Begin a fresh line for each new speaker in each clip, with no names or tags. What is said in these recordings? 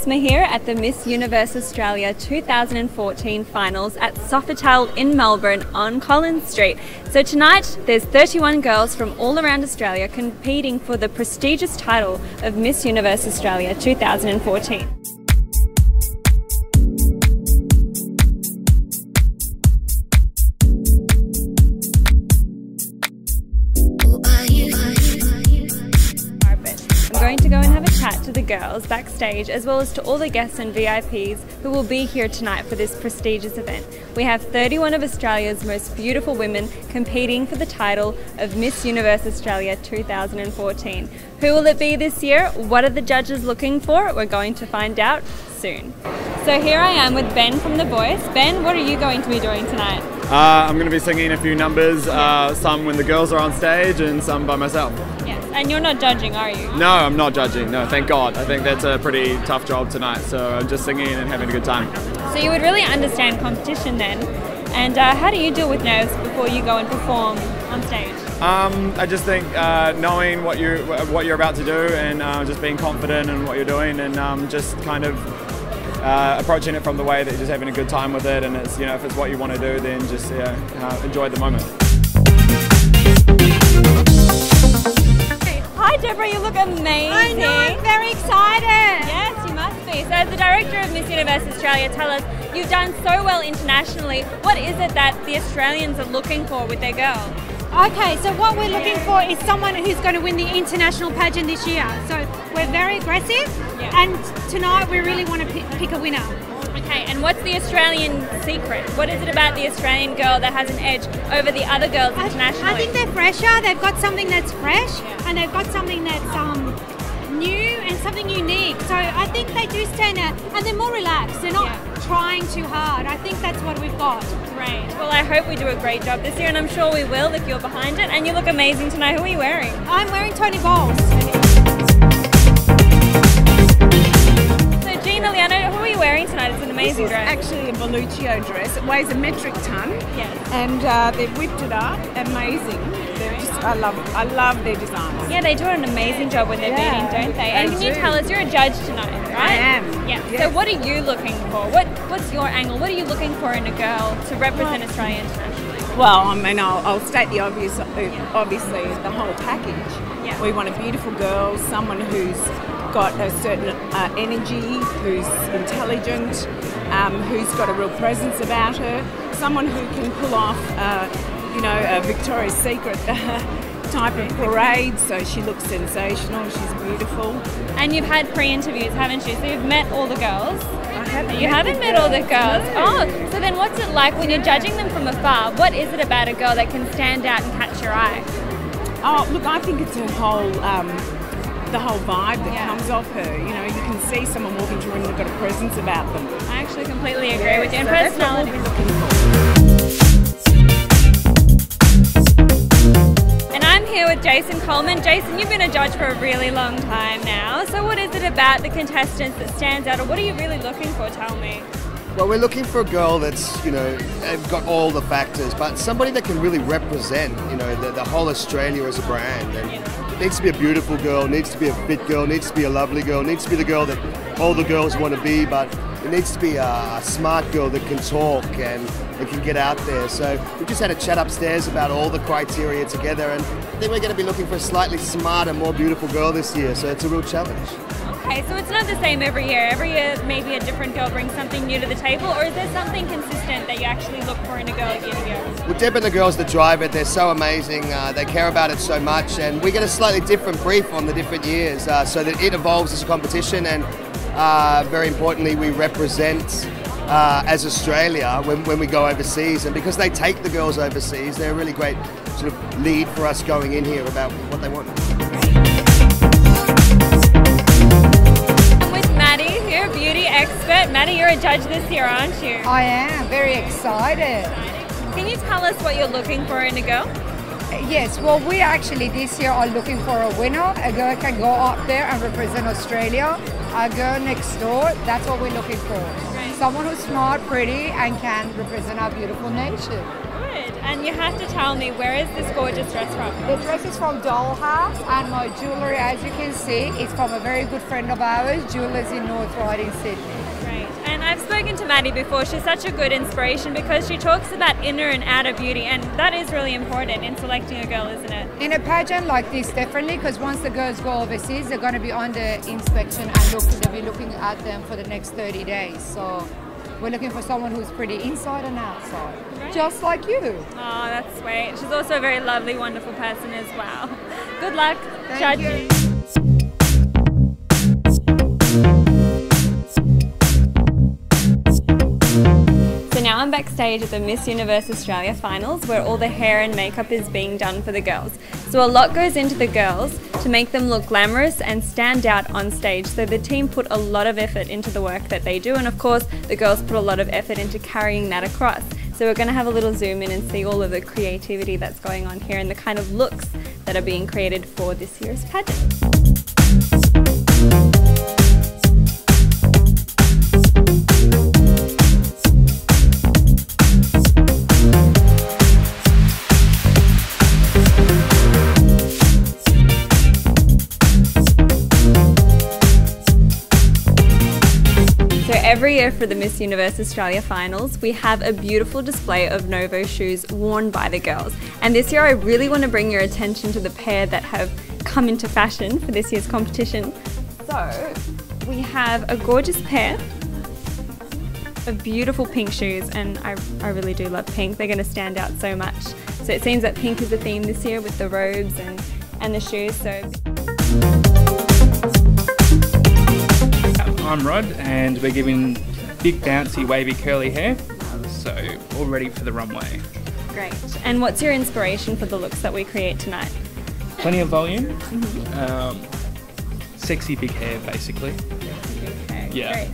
Esma here at the Miss Universe Australia 2014 finals at Sofitel in Melbourne on Collins Street. So tonight there's 31 girls from all around Australia competing for the prestigious title of Miss Universe Australia 2014. I'm going to go and have a chat to the girls backstage as well as to all the guests and VIPs who will be here tonight for this prestigious event. We have 31 of Australia's most beautiful women competing for the title of Miss Universe Australia 2014. Who will it be this year? What are the judges looking for? We're going to find out soon. So here I am with Ben from The Voice. Ben, what are you going to be doing tonight?
I'm going to be singing a few numbers, some when the girls are on stage and some by myself.
Yes, and you're not judging, are you?
No, I'm not judging, no, thank God. I think that's a pretty tough job tonight, so I'm just singing and having a good time.
So you would really understand competition then, and how do you deal with nerves before you go and perform on stage?
I just think knowing what you're about to do and just being confident in what you're doing and just kind of approaching it from the way that you're just having a good time with it, and it's, you know, if it's what you want to do, then just enjoy the moment.
Hi Deborah, you look amazing.
I know, I'm very excited.
Yes, you must be. So as the director of Miss Universe Australia, tell us, you've done so well internationally. What is it that the Australians are looking for with their girl?
Okay, so what we're looking for is someone who's going to win the international pageant this year. So we're very aggressive, and tonight we really want to pick a winner.
Okay, and what's the Australian secret? What is it about the Australian girl that has an edge over the other girls internationally?
I think they're fresher, they've got something that's fresh, and they've got something that's new and something unique. So I think they do stand out, and they're more relaxed, they're not trying too hard. I think that's what we've got.
Great. Well, I hope we do a great job this year, and I'm sure we will if you're behind it. And you look amazing tonight. Who are you wearing?
I'm wearing Tony Bowles.
So Gina, Liana, who are you wearing tonight? It's an amazing dress.
Actually a Belluccio dress. It weighs a metric ton.
Yes.
And they've whipped it up. Amazing. I love their designs.
Yeah, they do an amazing job when they're beating, don't they? And can you tell us, you're a judge tonight, right?
I am.
Yeah.
Yes.
So what are you looking for? What's your angle? What are you looking for in a girl to represent Australia internationally?
Well, I mean, I'll state the obvious. Obviously, the whole package.
Yeah.
We want a beautiful girl, someone who's got a certain energy, who's intelligent, who's got a real presence about her, someone who can pull off, a Victoria's Secret type of parade, so she looks sensational, she's beautiful.
And you've had pre-interviews, haven't you? So you've met all the girls?
I haven't.
You haven't met all the girls? No. Oh, so then what's it like when you're judging them from afar? What is it about a girl that can stand out and catch your eye?
Oh, look, I think it's the whole vibe that comes off her. You know, you can see someone walking into a room, they've got a presence about them.
I actually completely agree with you. And personality. And I'm here with Jason Coleman. Jason, you've been a judge for a really long time now. So what is it about the contestants that stands out, or what are you really looking for? Tell me.
Well, we're looking for a girl that's, got all the factors, but somebody that can really represent, the whole Australia as a brand. And it needs to be a beautiful girl, needs to be a fit girl, needs to be a lovely girl, needs to be the girl that all the girls want to be, but it needs to be a smart girl that can talk and can get out there. So we just had a chat upstairs about all the criteria together, and I think we're going to be looking for a slightly smarter, more beautiful girl this year, so it's a real challenge.
Okay, so it's not the same every year. Every year maybe a different girl brings something new to the table, or is there something consistent that you actually look for in a girl year to year?
Well, Deb and the girls that drive it, they're so amazing. They care about it so much, and we get a slightly different brief on the different years so that it evolves as a competition, and very importantly, we represent as Australia when we go overseas. And because they take the girls overseas, they're a really great sort of lead for us going in here about what they want.
Beauty expert. Maddie, you're a judge this year, aren't you?
I am, very excited.
Can you tell us what you're looking for in a girl?
Yes, well, we actually this year are looking for a winner. A girl can go up there and represent Australia. A girl next door, that's what we're looking for.
Right.
someone who's smart, pretty, and can represent our beautiful nation.
Good. And you have to tell me, where is this gorgeous dress from?
The dress is from Dollhouse, and my jewellery, as you can see, is from a very good friend of ours, Jewellers in North Riding, Sydney.
Great. And I've spoken to Maddie before. She's such a good inspiration because she talks about inner and outer beauty, and that is really important in selecting a girl, isn't it?
In a pageant like this, definitely, because once the girls go overseas, they're going to be under inspection and they'll be looking at them for the next 30 days. So we're looking for someone who's pretty inside and outside, right. Just like you.
Oh, that's sweet. She's also a very lovely, wonderful person as well. Good luck
Thank
judging.
you.
So now I'm backstage at the Miss Universe Australia finals, where all the hair and makeup is being done for the girls. So a lot goes into the girls to make them look glamorous and stand out on stage. So the team put a lot of effort into the work that they do, and of course the girls put a lot of effort into carrying that across. So we're going to have a little zoom in and see all of the creativity that's going on here and the kind of looks that are being created for this year's pageant. Every year for the Miss Universe Australia finals, we have a beautiful display of Novo shoes worn by the girls. And this year I really want to bring your attention to the pair that have come into fashion for this year's competition. So we have a gorgeous pair of beautiful pink shoes, and I really do love pink. They're going to stand out so much. So it seems that pink is the theme this year with the robes and the shoes. So.
I'm Rod, and we're giving big bouncy wavy curly hair, so all ready for the runway.
Great. And what's your inspiration for the looks that we create tonight?
Plenty of volume, sexy big hair basically.
Okay,
yeah.
Great.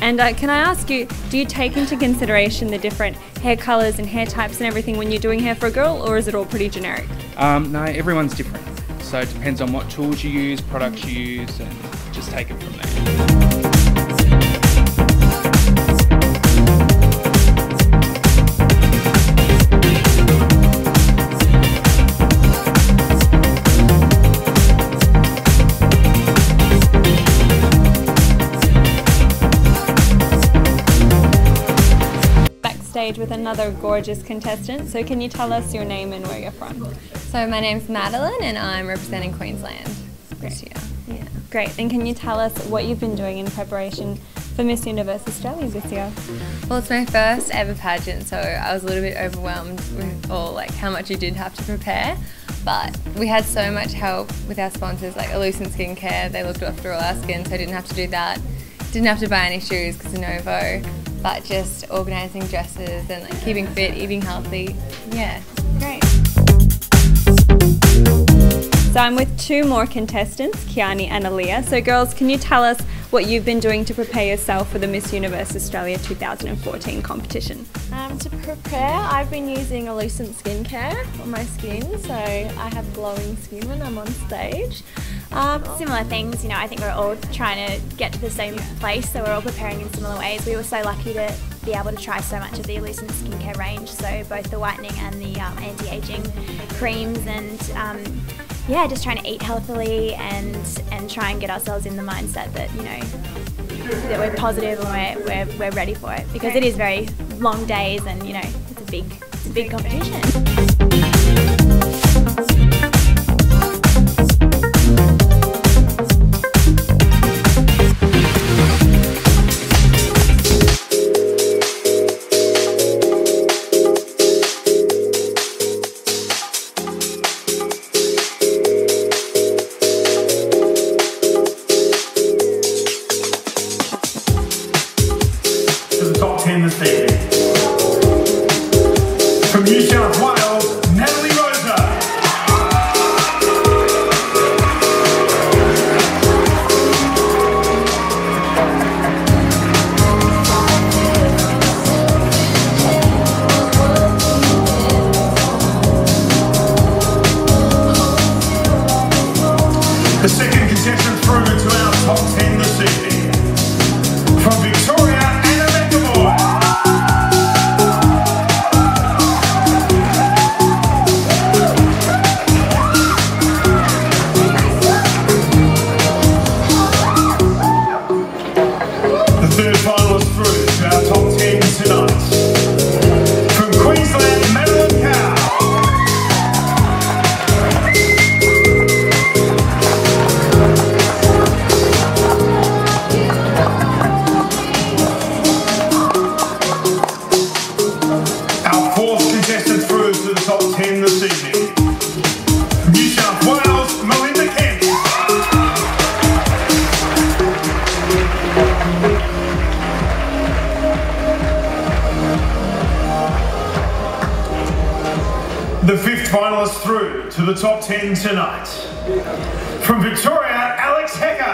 And can I ask you, do you take into consideration the different hair colours and hair types and everything when you're doing hair for a girl, or is it all pretty generic?
No, everyone's different. So it depends on what tools you use, products you use, and just take it from there.
With another gorgeous contestant. So can you tell us your name and where you're from?
So my name's Madeline and I'm representing Queensland this year.
Yeah. Great. And can you tell us what you've been doing in preparation for Miss Universe Australia this year?
Well, it's my first ever pageant, so I was a little bit overwhelmed with how much you did have to prepare. But we had so much help with our sponsors, like Lucent Skincare. They looked after all our skin, so I didn't have to do that. Didn't have to buy any shoes because of Novo. But just organising dresses and keeping fit, eating healthy. Yeah.
Great. So I'm with two more contestants, Kiani and Aaliyah. So girls, can you tell us what you've been doing to prepare yourself for the Miss Universe Australia 2014 competition?
To prepare, I've been using a Lucent Skincare on my skin, so I have glowing skin when I'm on stage.
Similar things, I think we're all trying to get to the same place, so we're all preparing in similar ways. We were so lucky to be able to try so much of the Lucent Skincare range, so both the whitening and the anti-aging creams, and just trying to eat healthily and try and get ourselves in the mindset that that we're positive and we're ready for it, because it is very long days and it's a big competition.
This evening. From New South Wales, Natalie Rosa. The second contestant through to our top 10 this evening. From Victoria, Anna Mendable. The fifth finalist through to the top 10 tonight. From Victoria, Alex Hecker.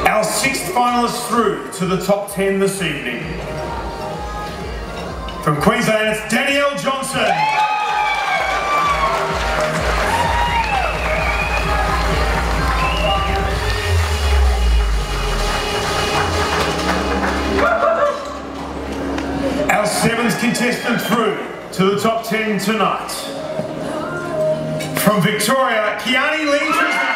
Our sixth finalist through to the top 10 this evening. From Queensland, it's Danielle Johnson. Our seventh contestant through to the top 10 tonight. From Victoria, Kiani Lee Tristan.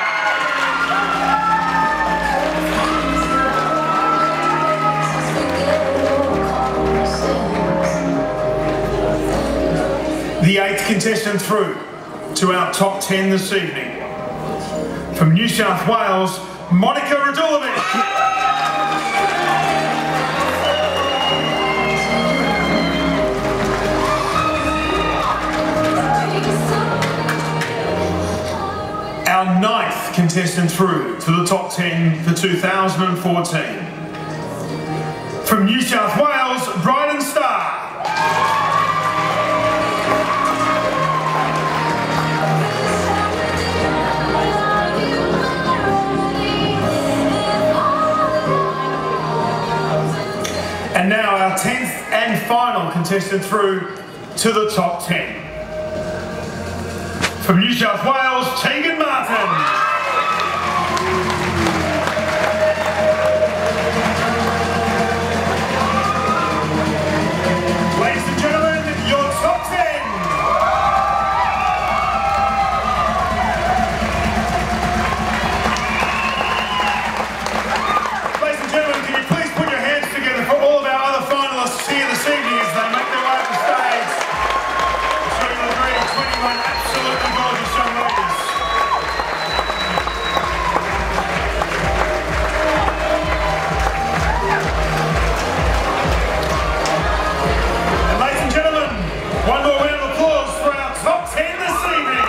The eighth contestant through to our top 10 this evening. From New South Wales, Monica Radulovic. Our ninth contestant through to the top 10 for 2014. From New South Wales, Bryden Starr. And now our 10th and final contestant through to the top 10. From New South Wales, Tegan Martin. Ladies and gentlemen, your top 10. Ladies and gentlemen, can you please put your hands together for all of our other finalists here this evening as they make their way up the stage. Showing the grade of 21 absolutely gorgeous young ladies. And ladies and gentlemen, one more round of applause for our top 10 this evening.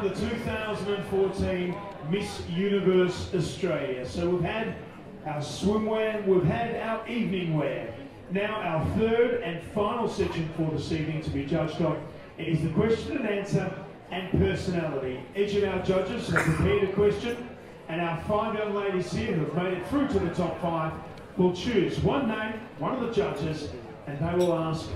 The 2014 Miss Universe Australia. So we've had our swimwear, we've had our evening wear. Now our third and final section for this evening to be judged on is the question and answer and personality. Each of our judges have prepared a question, and our 5 young ladies here who have made it through to the top 5 will choose one name, one of the judges, and they will ask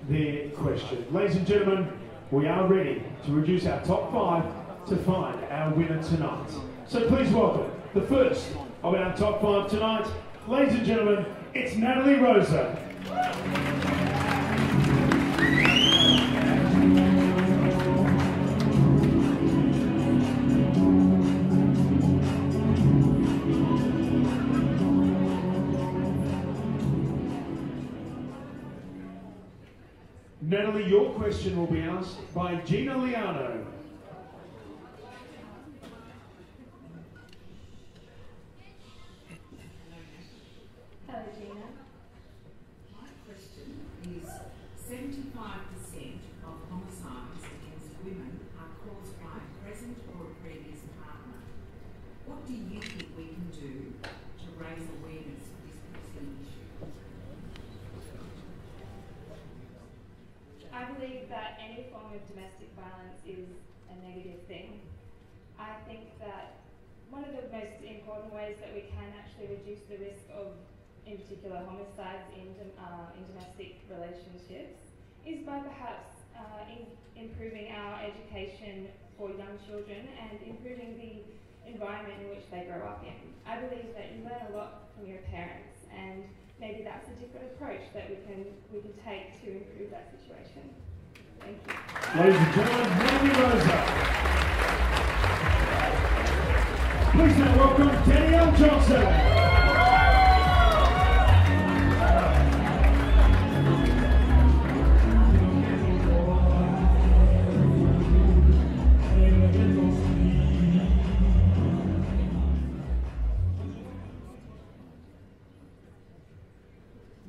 their question. Ladies and gentlemen, we are ready to reduce our top 5 to find our winner tonight. So please welcome the first of our top 5 tonight. Ladies and gentlemen, it's Natalie Rosa. Natalie, your question will be asked by Gina Liano.
Hello, Gina. My question is 75% of homicides against women are caused by a present or a previous partner. What do you think we can do to raise awareness for this pressing issue?
I believe that any form of domestic violence is a negative thing. I think that one of the most important ways that we can actually reduce the risk of, in particular, homicides in domestic relationships is by perhaps improving our education for young children and improving the environment in which they grow up in. I believe that you learn a lot from your parents, and maybe that's a different approach that we can take to improve that situation. Thank you.
Ladies and gentlemen, Natalie Rosa. Please now welcome Danielle Johnson.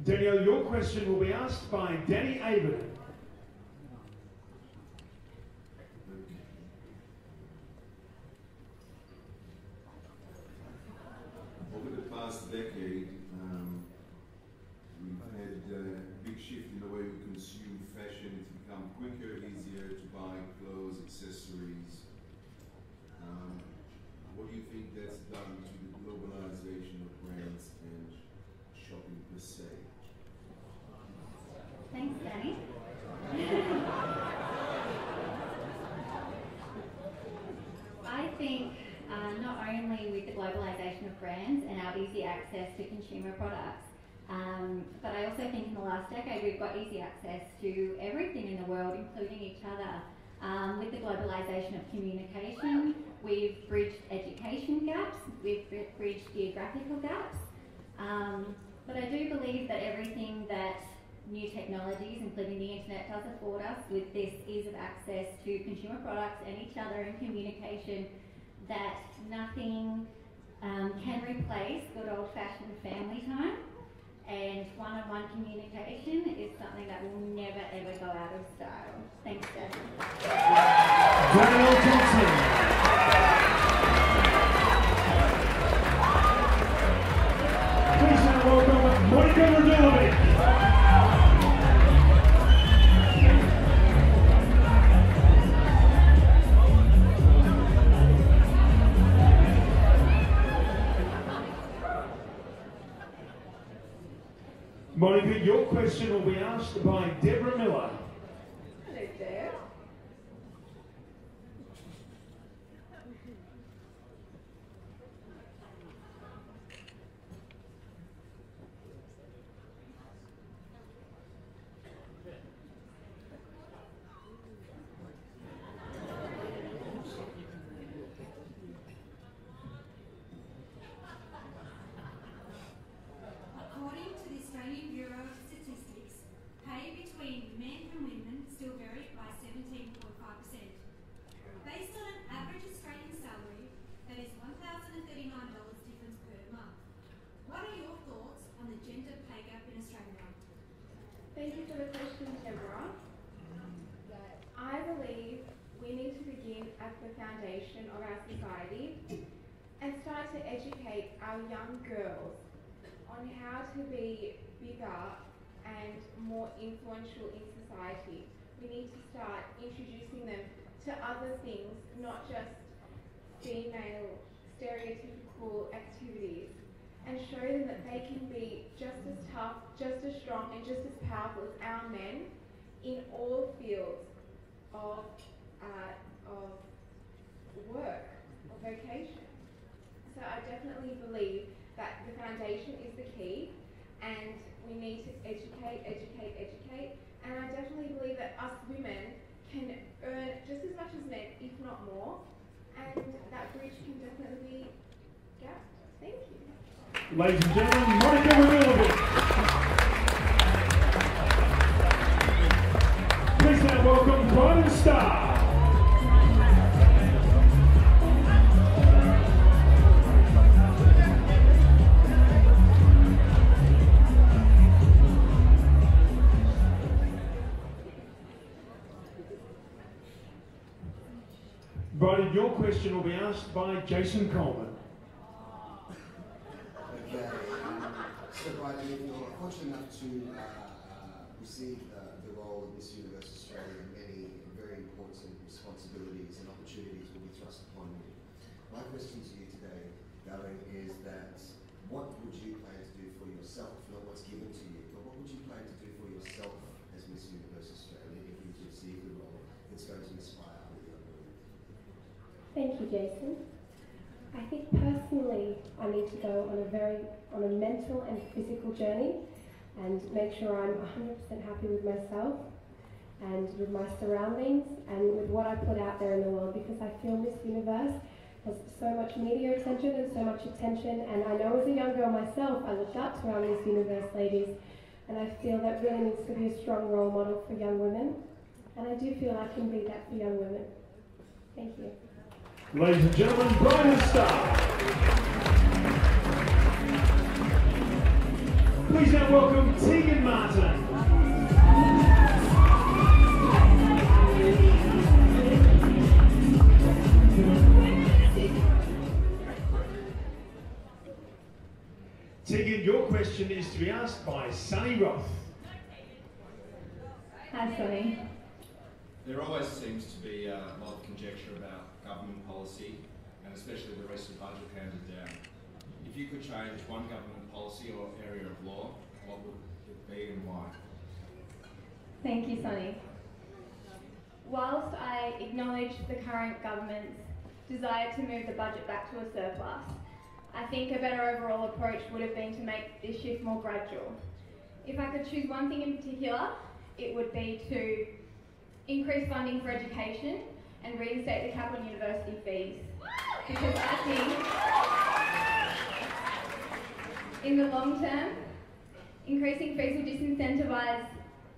Danielle, your question will be asked by Danny Averton.
Over the past decade, we've had a big shift in the way we consume fashion. It's become quicker, easier to buy clothes, accessories. What do you think that's done to the globalization of brands and shopping per se?
Thanks, Danny. I think not only with the globalisation of brands and our easy access to consumer products, but I also think in the last decade we've got easy access to everything in the world, including each other. With the globalisation of communication, we've bridged education gaps, we've bridged geographical gaps, but I do believe that everything that new technologies, including the internet, does afford us with this ease of access to consumer products and each other and communication, that nothing can replace good old-fashioned family time, and one-on-one communication is something that will never ever go out of style. Thanks, Daniel.
Daniel Johnson. Please now welcome Monica Radulovic. Monica, your question will be asked by Deborah Miller.
Hello, Deb.
According to the Australian Bureau of Statistics, pay between men and women still vary by 17.5%. Based on an average Australian salary, that is $1,039 difference per month. What are your thoughts on the gender pay gap in Australia?
Thank you for the question, Deborah. I believe we need to begin at the foundation of our society and start to educate our young girls on how to be bigger and more influential in society. We need to start introducing them to other things, not just female stereotypical activities, and show them that they can be just as tough, just as strong, and just as powerful as our men in all fields of work, of vocation. So I definitely believe that the foundation is the key, and we need to educate, and I definitely believe that us women can earn just as much as men, if not more, and that bridge can definitely be gapped. Thank you.
Ladies and gentlemen, Monica Radulovic. Please now welcome Brian Starr. Brian, your question will be asked by Jason Coleman.
Okay, so Brian, if you're fortunate enough to receive the role of Miss Universe Australia, many very important responsibilities and opportunities will be thrust upon you. My question to you today, darling, is that what would you plan to do for yourself, not what's given to you, but what would you plan to do for yourself as Miss Universe Australia if you receive the role that's going to inspire other young women?
Thank you, Jason. I think personally I need to go on a mental and physical journey and make sure I'm 100% happy with myself and with my surroundings and with what I put out there in the world, because I feel Miss Universe has so much media attention and so much attention, and I know as a young girl myself I looked up to our Miss Universe ladies, and I feel that really needs to be a strong role model for young women, and I do feel I can be that for young women. Thank you.
Ladies and gentlemen, Brian Starr. Please now welcome Tegan Martin. Tegan, your question is to be asked by Sunny Roth.
Hi, Sunny.
There always seems to be a lot of conjecture about government policy, and especially the recent budget handed down. If you could change one government policy or area of law, what would it be and why?
Thank you, Sunny.
Whilst I acknowledge the current government's desire to move the budget back to a surplus, I think a better overall approach would have been to make this shift more gradual. If I could choose one thing in particular, it would be to increase funding for education and reinstate the cap on university fees. Because I think, in the long term, increasing fees will disincentivise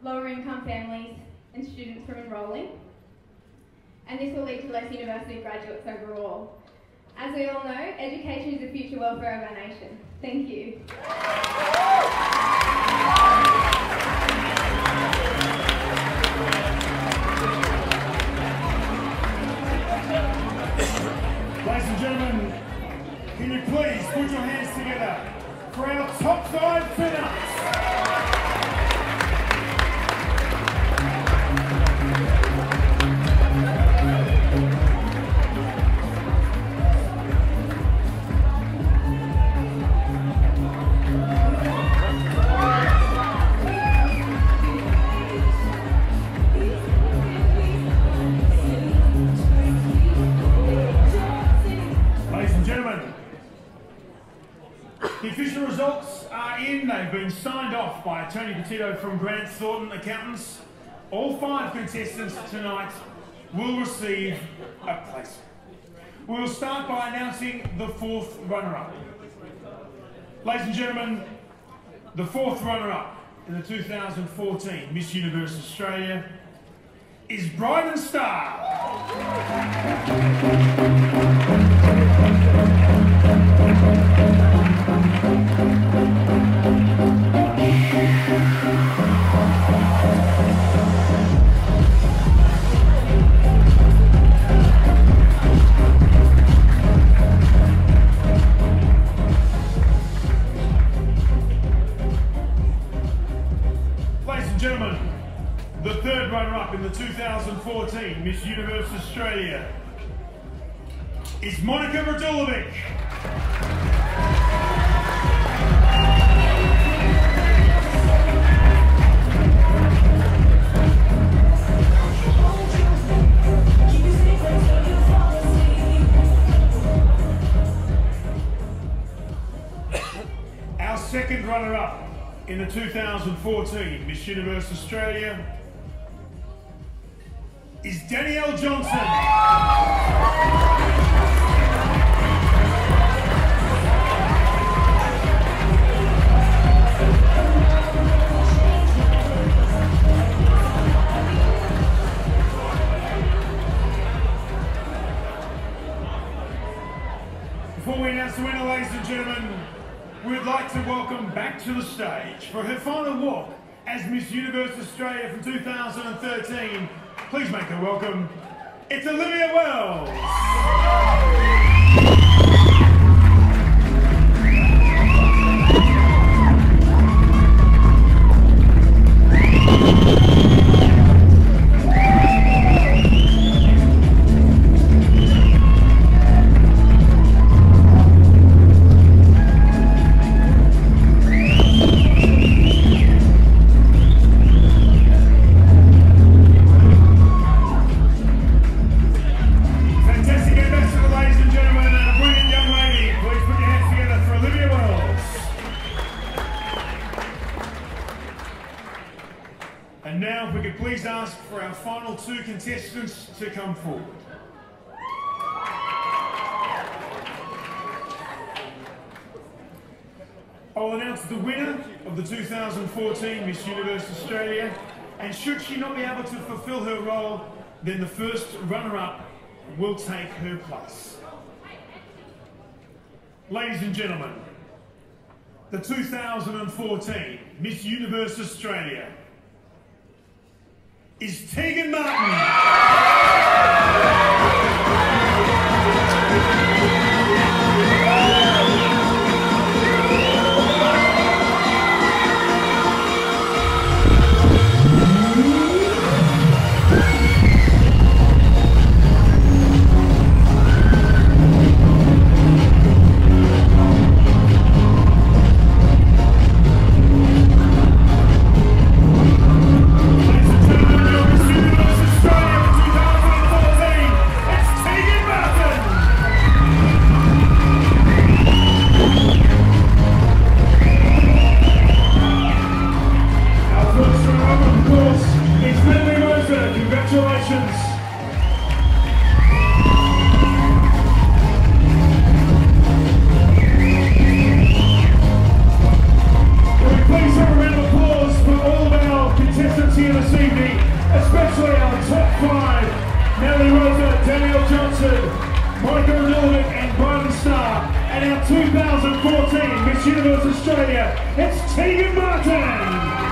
lower income families and students from enrolling, and this will lead to less university graduates overall. As we all know, education is the future welfare of our nation. Thank you.
Ladies and gentlemen, can you please put your hands together for our top 5 finalists? The official results are in. They've been signed off by Tony Petito from Grant Thornton Accountants. All 5 contestants tonight will receive a place. We will start by announcing the 4th runner-up. Ladies and gentlemen, the 4th runner-up in the 2014 Miss Universe Australia is Bryden Starr. Ladies and gentlemen, the 3rd runner-up in the 2014 Miss Universe Australia is Monica Radulovic. Our 2nd runner-up in the 2014 Miss Universe Australia is Danielle Johnson. Before we announce the winner, ladies and gentlemen, we'd like to welcome back to the stage for her final walk as Miss Universe Australia from 2013. Please make her welcome. It's Olivia Wells. And now, if we could please ask for our final 2 contestants to come forward. I'll announce the winner of the 2014 Miss Universe Australia, and should she not be able to fulfil her role, then the 1st runner-up will take her place. Ladies and gentlemen, the 2014 Miss Universe Australia is Tegan Martin. And our 2014 Miss Universe Australia, it's Tegan Martin!